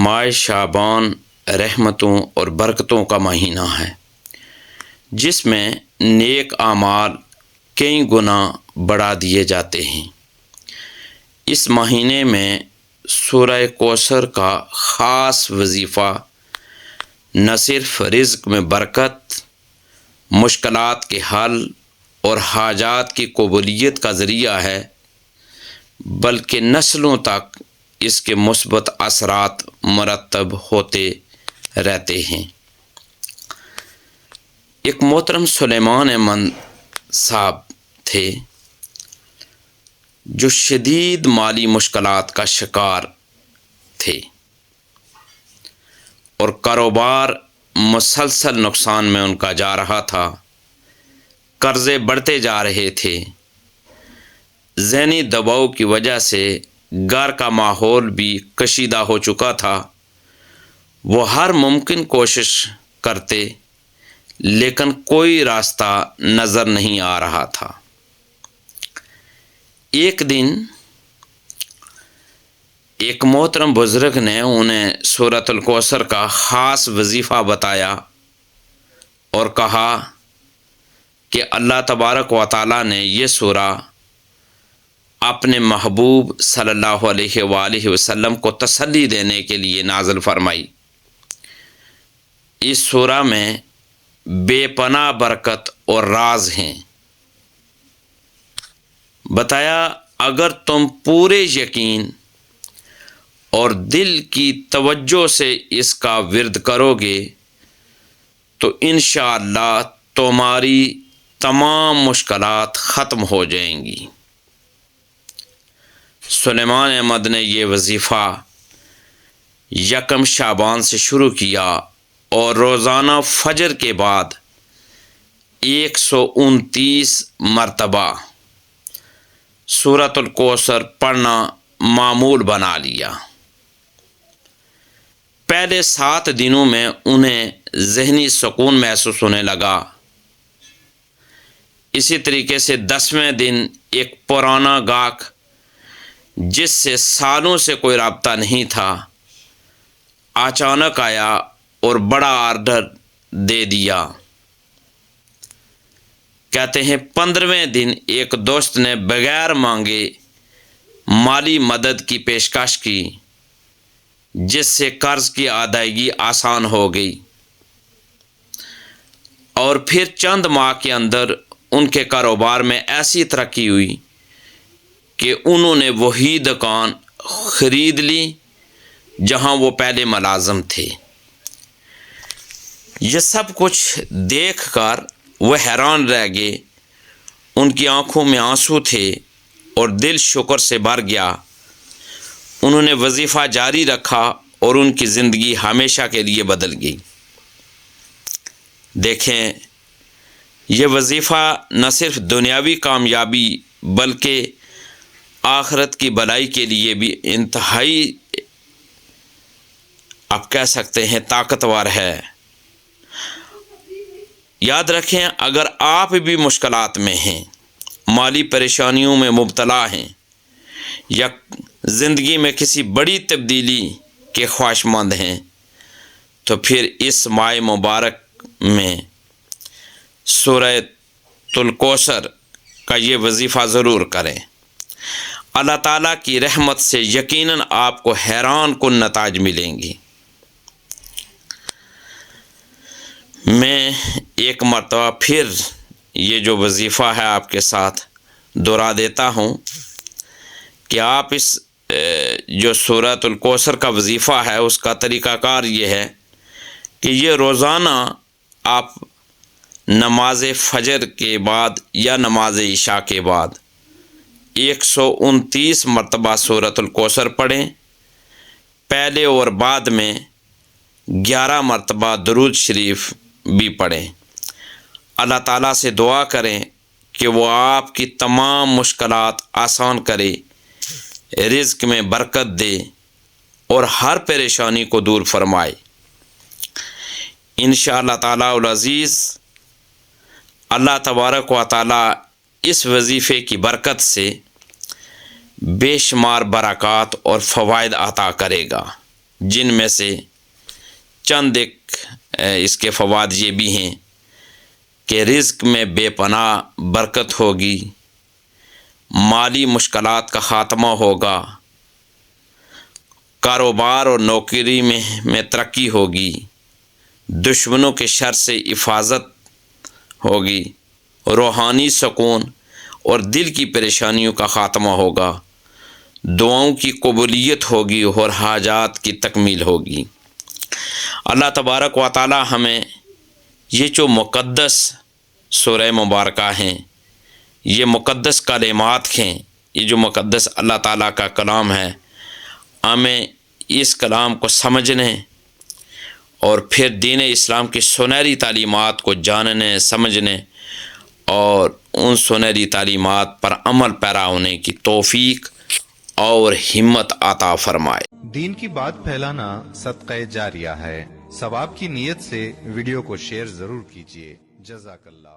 ماہ شعبان رحمتوں اور برکتوں کا مہینہ ہے، جس میں نیک اعمال کئی گنا بڑھا دیے جاتے ہیں۔ اس مہینے میں سورہ کوثر کا خاص وظیفہ نہ صرف رزق میں برکت، مشکلات کے حل اور حاجات کی قبولیت کا ذریعہ ہے، بلکہ نسلوں تک اس کے مثبت اثرات مرتب ہوتے رہتے ہیں۔ ایک محترم سلیمان احمد صاحب تھے جو شدید مالی مشکلات کا شکار تھے اور کاروبار مسلسل نقصان میں ان کا جا رہا تھا، قرضے بڑھتے جا رہے تھے۔ ذہنی دباؤ کی وجہ سے گھر کا ماحول بھی کشیدہ ہو چکا تھا۔ وہ ہر ممکن کوشش کرتے لیکن کوئی راستہ نظر نہیں آ رہا تھا۔ ایک دن ایک محترم بزرگ نے انہیں سورۃ الکوثر کا خاص وظیفہ بتایا اور کہا کہ اللہ تبارک و تعالیٰ نے یہ سورہ اپنے محبوب صلی اللہ علیہ وآلہ وسلم کو تسلی دینے کے لیے نازل فرمائی۔ اس سورہ میں بے پناہ برکت اور راز ہیں۔ بتایا اگر تم پورے یقین اور دل کی توجہ سے اس کا ورد کرو گے تو انشاءاللہ تمہاری تمام مشکلات ختم ہو جائیں گی۔ سلیمان احمد نے یہ وظیفہ یکم شعبان سے شروع کیا اور روزانہ فجر کے بعد 129 مرتبہ سورۃ الکوثر پڑھنا معمول بنا لیا۔ پہلے 7 دنوں میں انہیں ذہنی سکون محسوس ہونے لگا۔ اسی طریقے سے 10ویں دن ایک پرانا گاہک جس سے سالوں سے کوئی رابطہ نہیں تھا اچانک آیا اور بڑا آرڈر دے دیا۔ کہتے ہیں 15ویں دن ایک دوست نے بغیر مانگے مالی مدد کی پیشکش کی، جس سے قرض کی ادائیگی آسان ہو گئی، اور پھر چند ماہ کے اندر ان کے کاروبار میں ایسی ترقی ہوئی کہ انہوں نے وہی دکان خرید لی جہاں وہ پہلے ملازم تھے۔ یہ سب کچھ دیکھ کر وہ حیران رہ گئے۔ ان کی آنکھوں میں آنسو تھے اور دل شکر سے بھر گیا۔ انہوں نے وظیفہ جاری رکھا اور ان کی زندگی ہمیشہ کے لیے بدل گئی۔ دیکھیں، یہ وظیفہ نہ صرف دنیاوی کامیابی بلکہ آخرت کی بھلائی کے لیے بھی انتہائی آپ کہہ سکتے ہیں طاقتور ہے۔ یاد رکھیں، اگر آپ بھی مشکلات میں ہیں، مالی پریشانیوں میں مبتلا ہیں یا زندگی میں کسی بڑی تبدیلی کے خواہشمند ہیں، تو پھر اس ماہ مبارک میں سورۃ الکوثر کا یہ وظیفہ ضرور کریں۔ اللہ تعالیٰ کی رحمت سے یقیناً آپ کو حیران کن نتائج ملیں گے۔ میں ایک مرتبہ پھر یہ جو وظیفہ ہے آپ کے ساتھ دہرا دیتا ہوں کہ آپ اس جو سورۃ الکوثر کا وظیفہ ہے اس کا طریقہ کار یہ ہے کہ یہ روزانہ آپ نماز فجر کے بعد یا نماز عشاء کے بعد 129 مرتبہ سورۃ الکوثر پڑھیں۔ پہلے اور بعد میں 11 مرتبہ درود شریف بھی پڑھیں۔ اللہ تعالیٰ سے دعا کریں کہ وہ آپ کی تمام مشکلات آسان کرے، رزق میں برکت دے اور ہر پریشانی کو دور فرمائے۔ انشاءاللہ تعالیٰ العزیز اللہ تبارک و تعالیٰ اس وظیفے کی برکت سے بے شمار برکات اور فوائد عطا کرے گا۔ جن میں سے چند ایک اس کے فوائد یہ بھی ہیں کہ رزق میں بے پناہ برکت ہوگی، مالی مشکلات کا خاتمہ ہوگا، کاروبار اور نوکری میں ترقی ہوگی، دشمنوں کے شر سے حفاظت ہوگی، روحانی سکون اور دل کی پریشانیوں کا خاتمہ ہوگا، دعاؤں کی قبولیت ہوگی اور حاجات کی تکمیل ہوگی۔ اللہ تبارک و تعالی ہمیں یہ جو مقدس سورہ مبارکہ ہیں، یہ مقدس کلمات ہیں، یہ جو مقدس اللہ تعالیٰ کا کلام ہے، ہمیں اس کلام کو سمجھنے اور پھر دین اسلام کی سنہری تعلیمات کو جاننے، سمجھنے اور ان سنہری تعلیمات پر عمل پیرا ہونے کی توفیق اور ہمت عطا فرمائے۔ دین کی بات پھیلانا صدقہ جاریہ ہے، ثواب کی نیت سے ویڈیو کو شیئر ضرور کیجیے۔ جزاک اللہ۔